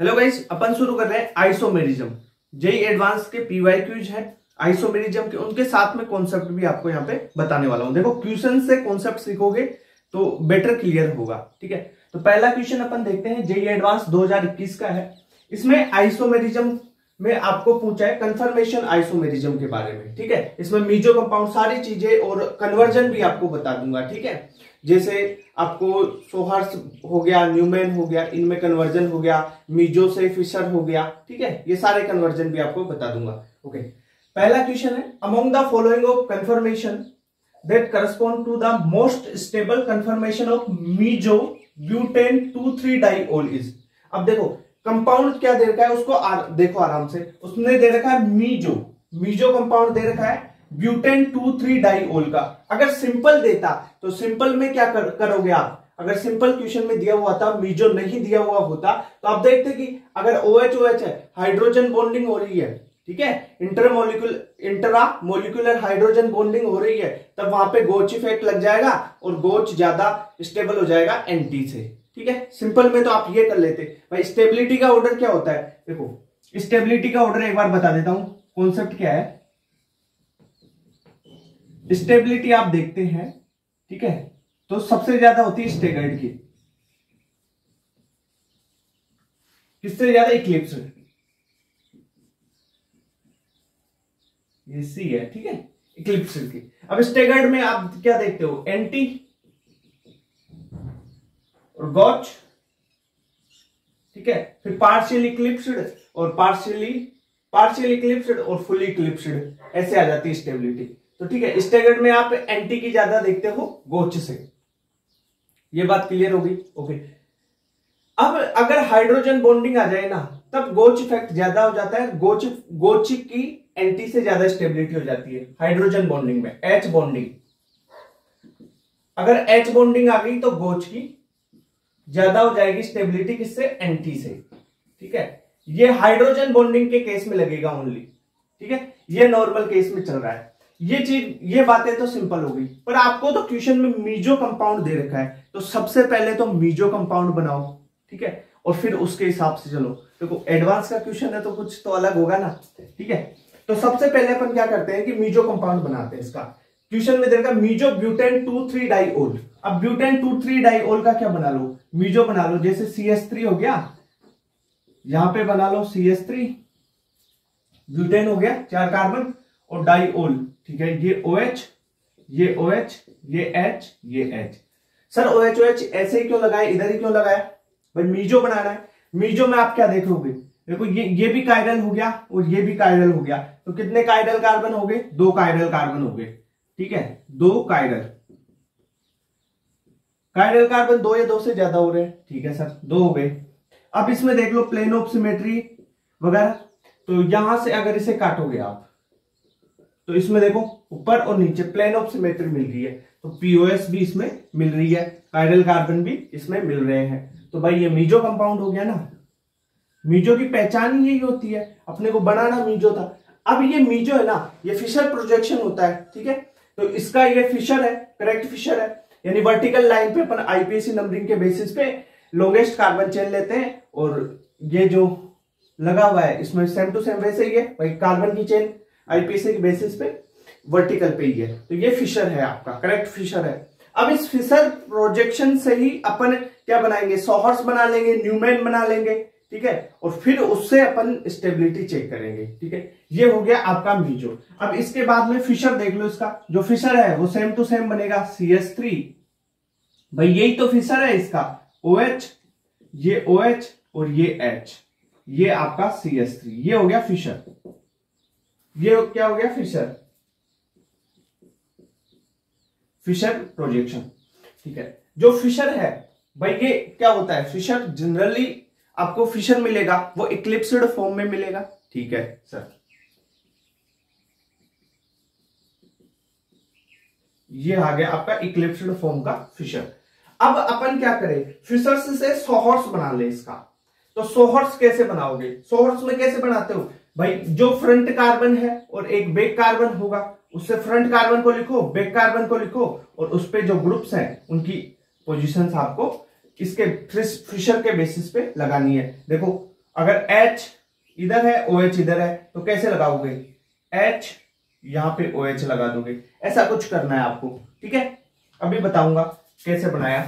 Hello guys, अपन शुरू कर रहे हैं आइसोमेरिज्म। जेई एडवांस के पीवाई क्यूज है आइसोमेरिज्म के, उनके साथ में कॉन्सेप्ट भी आपको यहाँ पे बताने वाला हूं। देखो, क्वेश्चन से कॉन्सेप्ट सीखोगे तो बेटर क्लियर होगा। ठीक है, तो पहला क्वेश्चन अपन देखते हैं, जेई एडवांस 2021 का है। इसमें आइसोमेरिज्म में आपको पूछा है कंफर्मेशन आइसोमेरिज्म के बारे में। ठीक है, इसमें मीजो कंपाउंड सारी चीजें और कन्वर्जन भी आपको बता दूंगा। ठीक है, जैसे आपको सोहर्स हो गया, न्यूमैन हो गया, इनमें कन्वर्जन हो गया, मीजो से फिशर हो गया। ठीक है, ये सारे कन्वर्जन भी आपको बता दूंगा। ओके, पहला क्वेश्चन है, among the following of conformation that correspond to the most stable conformation of meso butane 2,3 diol is. अब देखो कंपाउंड क्या दे रखा है उसको, देखो आराम से, उसने दे रखा है मीजो कंपाउंड दे रखा है ब्यूटेन 2,3 डाइओल का। अगर सिंपल देता तो सिंपल में क्या करोगे आप, अगर सिंपल क्वेश्चन में दिया हुआ था, मीजो नहीं दिया हुआ होता, तो आप देखते कि अगर OH OH है, हाइड्रोजन बॉन्डिंग हो रही है। ठीक है, इंट्रामोलिकुलर हाइड्रोजन बॉन्डिंग हो रही है, तब वहां पे गोच इफेक्ट लग जाएगा और गोच ज्यादा स्टेबल हो जाएगा एंटी से। ठीक है, सिंपल में तो आप ये कर लेते भाई। स्टेबिलिटी का ऑर्डर क्या होता है, देखो स्टेबिलिटी का ऑर्डर एक बार बता देता हूं, कॉन्सेप्ट क्या है। स्टेबिलिटी आप देखते हैं, ठीक है, तो सबसे ज्यादा होती है स्टेगर्ड की, किससे ज्यादा, इक्लिप्स। ये सी है, ठीक है, इक्लिप्स की। अब स्टेगर्ड में आप क्या देखते हो, एंटी और गॉच। ठीक है, फिर पार्शियल इक्लिप्स्ड और पार्शियल इक्लिप्स्ड और फुली इक्लिप्स्ड, ऐसे आ जाती है स्टेबिलिटी। तो ठीक है, स्टेगर्ड में आप एंटी की ज्यादा देखते हो गोच से, ये बात क्लियर होगी। ओके, अब अगर हाइड्रोजन बॉन्डिंग आ जाए ना, तब गोच इफेक्ट ज्यादा हो जाता है। गोच की एंटी से ज्यादा स्टेबिलिटी हो जाती है हाइड्रोजन बॉन्डिंग में। H बॉन्डिंग, अगर H बॉन्डिंग आ गई तो गोच की ज्यादा हो जाएगी स्टेबिलिटी, किससे, एंटी से। ठीक है, ये हाइड्रोजन बॉन्डिंग के केस में लगेगा ओनली। ठीक है, ये नॉर्मल केस में चल रहा है। ये बातें तो सिंपल हो गई, पर आपको तो क्वेश्चन में मीजो कंपाउंड दे रखा है, तो सबसे पहले तो मीजो कंपाउंड बनाओ। ठीक है, और फिर उसके हिसाब से चलो। देखो एडवांस का क्वेश्चन है तो कुछ तो अलग होगा ना। ठीक है, तो सबसे पहले अपन क्या करते हैं कि मीजो कंपाउंड बनाते हैं। इसका क्वेश्चन में दे रखा मीजो ब्यूटेन 2,3 डाइओल। अब ब्यूटेन 2,3 डाइओल का क्या बना लो, मीजो बना लो। जैसे CH3 हो गया, यहां पे बना लो CH3, ब्यूटेन हो गया 4 कार्बन और डाइओल। ठीक है, ये OH, ये OH, ये H, ये H। सर OH OH ऐसे ही क्यों लगाए, इधर ही क्यों लगाया भाई, मीजो बनाना है। मीजो में आप क्या देखोगे, देखो ये भी कायरल हो गया और ये भी कायरल हो गया, तो कितने कायरल कार्बन हो गए, 2 कायरल कार्बन हो गए। ठीक है, 2 कायरल कार्बन, 2 या 2 से ज्यादा हो रहे हैं। ठीक है सर, 2 हो गए। अब इसमें देख लो प्लेन ऑफ सिमेट्री वगैरह, तो यहां से अगर इसे काटोगे आप, तो इसमें देखो ऊपर और नीचे प्लेन ऑफ सिमेट्री मिल रही है, तो POS भी इसमें मिल रही है, कायरल कार्बन भी इसमें मिल रहे हैं। तो भाई ये मीजो कंपाउंड हो गया ना। मीजो की पहचान ही यही होती है, अपने को बनाना मीजो था। अब ये मीजो है ना, ये फिशर प्रोजेक्शन होता है। ठीक है, तो इसका ये फिशर है, करेक्ट फिशर है, यानी वर्टिकल लाइन पे अपन IPAC नंबरिंग के बेसिस पे लॉन्गेस्ट कार्बन चेन लेते हैं, और ये जो लगा हुआ है इसमें सेम टू सेम वैसे ही है भाई, कार्बन की चेन IPAC के बेसिस पे वर्टिकल पे ही है। तो ये फिशर है आपका, करेक्ट फिशर है। अब इस फिशर प्रोजेक्शन से ही अपन क्या बनाएंगे, सोहर्स बना लेंगे, न्यूमैन बना लेंगे। ठीक है, और फिर उससे अपन स्टेबिलिटी चेक करेंगे। ठीक है, ये हो गया आपका मीजो। अब इसके बाद में फिशर देख लो, इसका जो फिशर है वो सेम टू सेम बनेगा, CH3 भाई, यही तो फिशर है इसका, OH, ये OH और ये H, ये आपका CH3, ये हो गया फिशर। ये क्या हो गया, फिशर प्रोजेक्शन। ठीक है, जो फिशर है भाई, ये क्या होता है, फिशर जनरली आपको फिशर मिलेगा वो इक्लिप्स्ड फॉर्म में मिलेगा। ठीक है सर, ये आ गया आपका इक्लिप्स्ड फॉर्म का फिशर। अब अपन क्या करें, फिशर्स से सोहर्स बना ले इसका। तो सोहर्स कैसे बनाओगे, सोहर्स में कैसे बनाते हो भाई, जो फ्रंट कार्बन है और एक बैक कार्बन होगा, उससे फ्रंट कार्बन को लिखो, बैक कार्बन को लिखो, और उस पे जो ग्रुप्स हैं उनकी पोजीशंस आपको इसके फिशर के बेसिस पे लगानी है। देखो अगर H इधर है, OH इधर है, तो कैसे लगाओगे? H यहां पे OH लगा दोगे। ऐसा कुछ करना है आपको, ठीक है। अभी बताऊंगा कैसे बनाया।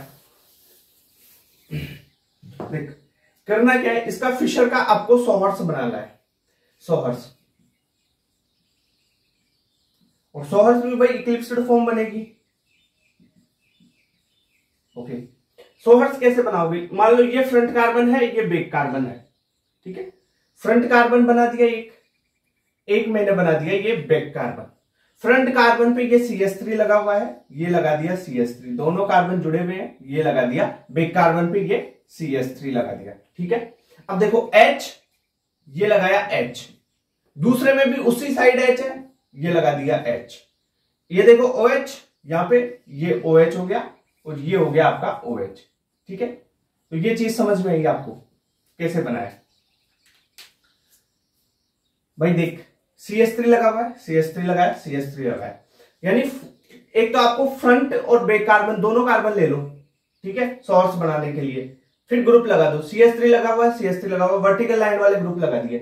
देख, करना क्या है, इसका फिशर का आपको सॉहर्स बनाना है, सॉहर्स। और सॉहर्स में भाई इक्लिप्स्ड फॉर्म बनेगी। ओके, सॉहर्स कैसे बनाओगे? मान लो ये फ्रंट कार्बन है, ये बैक कार्बन है, ठीक है। फ्रंट कार्बन बना दिया एक मैंने बना दिया ये बैक कार्बन। फ्रंट कार्बन पे ये CH3 लगा हुआ है, ये लगा दिया CH3, दोनों कार्बन जुड़े हुए हैं, ये लगा दिया। बैक कार्बन पे ये CH3 लगा दिया, ठीक है। अब देखो H, ये लगाया H, दूसरे में भी उसी साइड H है, ये लगा दिया H। ये देखो OH, यहां पे ये OH हो गया और ये हो गया आपका OH, ठीक है। तो ये चीज समझ में आई आपको कैसे बनाया? भाई देख, CH3 लगा हुआ है, CH3 लगाया, CH3 लगाया, यानी एक तो आपको फ्रंट और बैक कार्बन दोनों कार्बन ले लो, ठीक है, सोर्स बनाने के लिए। फिर ग्रुप लगा दो, CH3 लगा हुआ है, CH3 लगा हुआ है, वर्टिकल लाइन वाले ग्रुप लगा दिए,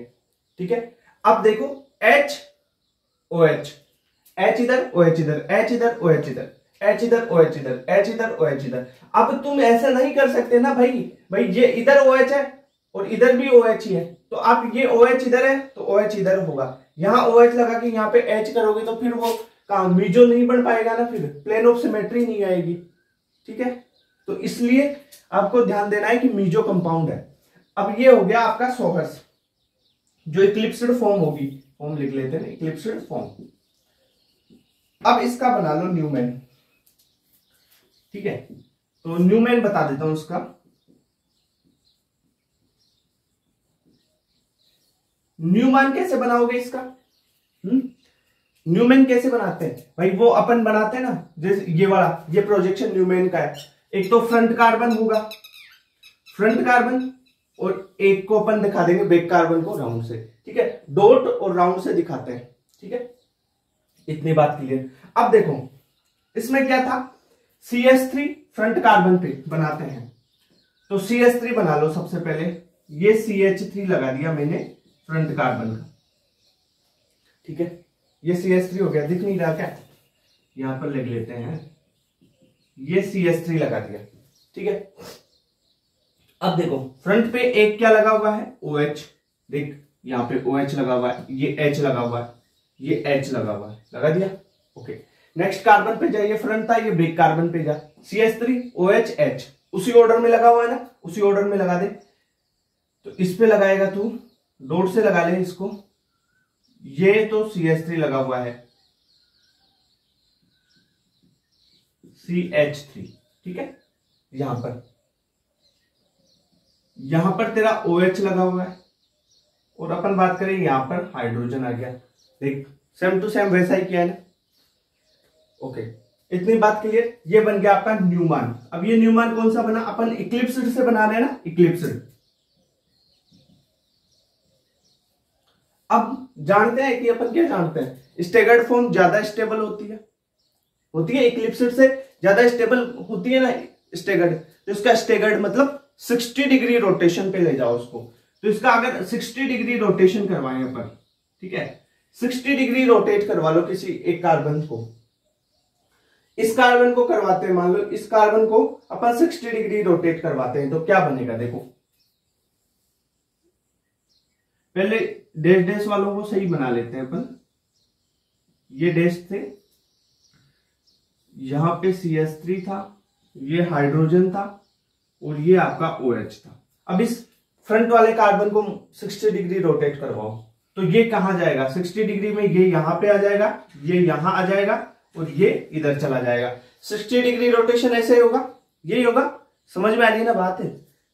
ठीक है। अब देखो H OH, H इधर OH इधर, H इधर OH इधर, H इधर OH इधर, H इधर OH इधर। अब तुम ऐसा नहीं कर सकते ना भाई ये इधर OH है और इधर भी OH ही है, तो आप ये OH इधर है तो OH इधर होगा। यहां OH लगा के यहाँ पे H करोगे तो फिर वो काम मीजो नहीं बन पाएगा ना, फिर प्लेन ऑफ सिमेट्री नहीं आएगी, ठीक है। तो इसलिए आपको ध्यान देना है कि मीजो कंपाउंड है। अब ये हो गया आपका सॉहर्स, जो इक्लिप्स्ड फॉर्म होगी, फॉर्म लिख लेते हैं, इक्लिप्स्ड फॉर्म। अब इसका बना लो न्यूमैन, ठीक है। तो न्यूमैन बता देता हूं उसका। न्यूमैन कैसे बनाओगे इसका? न्यूमैन कैसे बनाते हैं भाई? वो अपन बनाते हैं ना, जैसे ये वाला, ये प्रोजेक्शन न्यूमैन का है। एक तो फ्रंट कार्बन होगा, फ्रंट कार्बन, और एक को अपन दिखा देंगे बैक कार्बन को राउंड से, ठीक है। डॉट और राउंड से दिखाते हैं, ठीक है। इतनी बात क्लियर। अब देखो इसमें क्या था, CH3 फ्रंट कार्बन पे बनाते हैं, तो CH3 बना लो सबसे पहले। ये CH3 लगा दिया मैंने फ्रंट कार्बन का, ठीक है। ये CH3 हो गया, दिख नहीं रहा क्या? यहां पर लिख लेते हैं, ये CH3 लगा दिया, ठीक है। अब देखो फ्रंट पे एक क्या लगा हुआ है, OH, देख यहां पे OH लगा हुआ है, ये H लगा हुआ है, ये H लगा हुआ है, लगा दिया, ओके। नेक्स्ट कार्बन पे जाइए, फ्रंट था, ये बैक कार्बन पे जा, CH3 OH H, उसी ऑर्डर में लगा हुआ है ना, उसी ऑर्डर में लगा दे। तो इस पे लगाएगा तू, डॉट से लगा ले इसको। ये तो CH3 लगा हुआ है, CH3, ठीक है। यहां पर तेरा OH लगा हुआ है, और अपन बात करें यहां पर हाइड्रोजन आ गया, देख सेम टू सेम वैसा ही किया है ना, ओके। इतनी बात क्लियर। ये बन गया आपका न्यूमैन। अब ये न्यूमैन कौन सा बना? अपन इक्लिप्स्ड से बना रहे हैं ना, इक्लिप्स्ड। अब जानते हैं कि अपन क्या जानते हैं, स्टेगर्ड फॉर्म ज्यादा स्टेबल होती है इक्लिप्स्ड से ज्यादा स्टेबल होती है ना स्टेगर्ड। तो इसका स्टेगर्ड मतलब 60 डिग्री रोटेशन पे ले जाओ उसको। तो इसका अगर 60 डिग्री रोटेशन करवाएं अपन, ठीक है, 60 डिग्री रोटेट करवा लो किसी एक कार्बन को, इस कार्बन को करवाते हैं, मान लो इस कार्बन को अपन 60 डिग्री रोटेट करवाते हैं, तो क्या बनेगा देखो। पहले डैश डैश वालों को सही बना लेते हैं अपन। ये डैश थे, यहां पे CH3 था, ये हाइड्रोजन था, और ये आपका OH था। अब इस फ्रंट वाले कार्बन को 60 डिग्री रोटेट करवाओ, तो ये कहां जाएगा? 60 डिग्री में ये यहां पे आ जाएगा, ये यहां आ जाएगा, और ये इधर चला जाएगा। 60 डिग्री रोटेशन ऐसे होगा, यही होगा। समझ में आ रही ना बात है?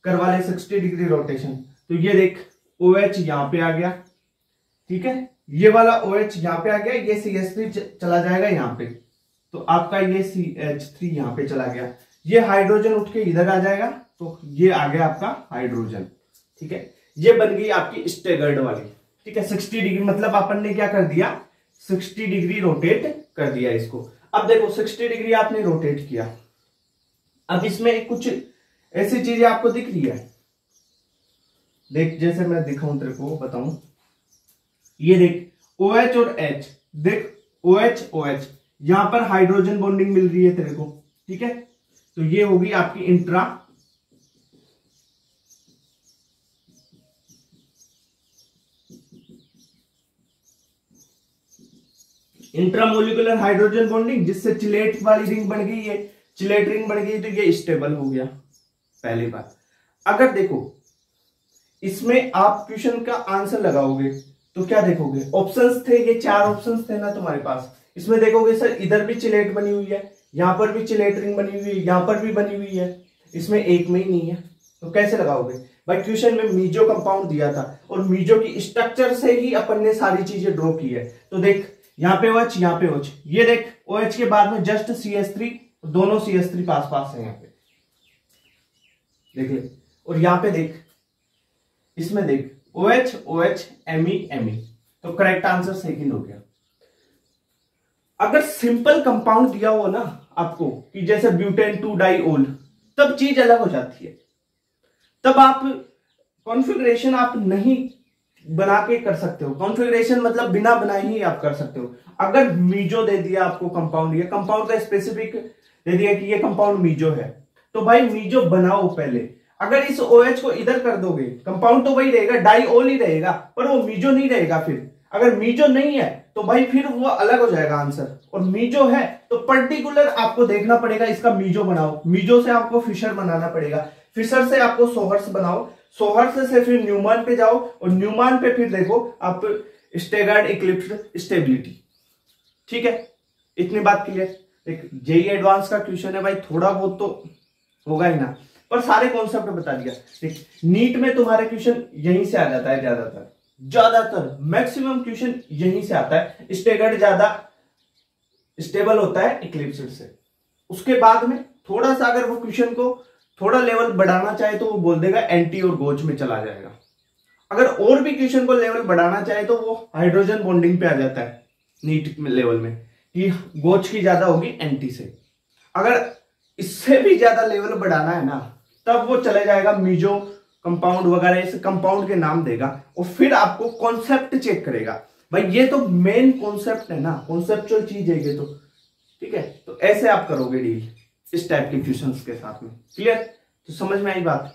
करवा ले 60 डिग्री रोटेशन। तो ये देख OH यहां पे आ गया, ठीक है, ये वाला OH यहां पे आ गया, ये CH3 चला जाएगा यहां पे, तो आपका ये CH3 यहां पे चला गया, ये हाइड्रोजन उठ के इधर आ जाएगा, तो ये आ गया आपका हाइड्रोजन, ठीक है। ये बन गई आपकी स्टेगर्ड वाली, ठीक है। 60 डिग्री मतलब अपन ने क्या कर दिया, 60 डिग्री रोटेट कर दिया इसको। अब देखो 60 डिग्री आपने रोटेट किया, अब इसमें कुछ ऐसी चीजें आपको दिख रही है, देख जैसे मैं दिखाऊं तेरे को बताऊं, ये देख OH और H, देख OH OH, यहां पर हाइड्रोजन बॉन्डिंग मिल रही है तेरे को, ठीक है। तो ये होगी आपकी इंट्रामोलिकुलर हाइड्रोजन बॉन्डिंग, जिससे चिलेट वाली रिंग बन गई है, चिलेट रिंग बन गई, तो ये स्टेबल हो गया। पहली बात, अगर देखो इसमें आप क्वेश्चन का आंसर लगाओगे तो क्या देखोगे, ऑप्शंस थे, ये 4 ऑप्शंस थे ना तुम्हारे पास, इसमें देखोगे सर इधर भी चिलेट बनी हुई है, यहां पर भी चिलेट रिंग बनी हुई है, यहां पर भी बनी हुई है, इसमें एक में ही नहीं है, तो कैसे लगाओगे भाई। क्वेश्चन में मीजो कंपाउंड दिया था और मीजो की स्ट्रक्चर से ही अपन ने सारी चीजें ड्रॉ की है। तो देख यहाँ पे OH, यहाँ पे OH, ये देख OH के बाद में जस्ट CH3, दोनों CH3 पास पास है यहाँ पे, देख ले। और यहाँ पे देख, इसमें देख OH OH Me Me, तो करेक्ट आंसर सेकंड हो गया। अगर सिंपल कंपाउंड दिया हो ना आपको कि जैसे ब्यूटेन 2 डाइओल, तब चीज अलग हो जाती है, तब आप कॉन्फ़िगरेशन आप नहीं बना के कर सकते हो, कॉन्फ़िगरेशन मतलब बिना बनाए ही आप कर सकते हो। अगर मीजो दे दिया आपको कंपाउंड, ये कंपाउंड का स्पेसिफिक दे दिया कि ये कंपाउंड मीजो है, तो भाई मीजो बनाओ पहले। अगर इस OH को इधर कर दोगे, कंपाउंड तो वही रहेगा, डाइओल ही रहेगा, पर वो मीजो नहीं रहेगा। फिर अगर मीजो नहीं है तो भाई फिर वो अलग हो जाएगा आंसर, और मीजो है तो पर्टिकुलर आपको देखना पड़ेगा, इसका मीजो बनाओ, मीजो से आपको फिशर बनाना पड़ेगा, फिशर से आपको सोहर्स बनाओ, सोहर्स से फिर न्यूमैन पे जाओ, और न्यूमैन पे फिर देखो आप स्टेगर्ड इक्लिप्स स्टेबिलिटी, ठीक है। इतनी बात क्लियर। एक जेई एडवांस का क्वेश्चन है भाई, थोड़ा बहुत तो होगा ही ना, पर सारे कॉन्सेप्ट बता दिया। देख नीट में तुम्हारे क्वेश्चन यहीं से आ जाता है, ज्यादातर मैक्सिमम क्वेश्चन यहीं से आता है। स्टेगर्ड ज्यादा स्टेबल होता है इक्लिप्स से। उसके बाद में थोड़ा सा अगर वो क्वेश्चन को थोड़ा लेवल बढ़ाना चाहे तो वो बोल देगा एंटी और गोच में चला जाएगा। अगर और भी क्वेश्चन को लेवल बढ़ाना चाहे तो वो हाइड्रोजन बॉन्डिंग पे आ जाता है नीट लेवल में, कि गोच की ज्यादा होगी एंटी से। अगर इससे भी ज्यादा लेवल बढ़ाना है ना, तब वो चले जाएगा मीजो कंपाउंड वगैरह, इस कंपाउंड के नाम देगा, और फिर आपको कॉन्सेप्ट चेक करेगा। भाई ये तो मेन कॉन्सेप्ट है ना, कॉन्सेप्चुअल चीज है ये तो, ठीक है। तो ऐसे आप करोगे डील इस टाइप के क्वेश्चंस के साथ में। क्लियर? तो समझ में आई बात?